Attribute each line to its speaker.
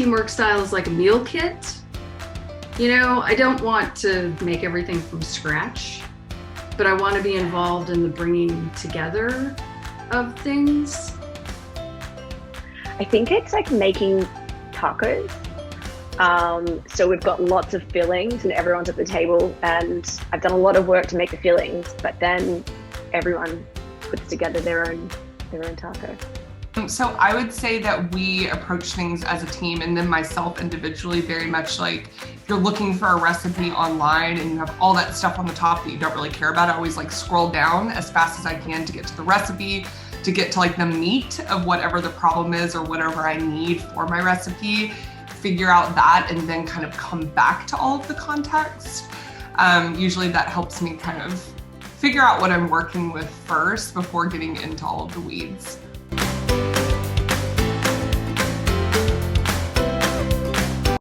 Speaker 1: team work style is like a meal kit. You know, I don't want to make everything from scratch, but I want to be involved in the bringing together of things.
Speaker 2: I think it's like making tacos. So we've got lots of fillings and everyone's at the table, and I've done a lot of work to make the fillings, but then everyone puts together their own taco.
Speaker 3: So I would say that we approach things as a team, and then myself individually very much like if you're looking for a recipe online and you have all that stuff on the top that you don't really care about, I always like scroll down as fast as I can to get to the recipe, to get to like the meat of whatever the problem is or whatever I need for my recipe, figure out that, and then kind of come back to all of the context. Usually that helps me kind of figure out what I'm working with first before getting into all of the weeds.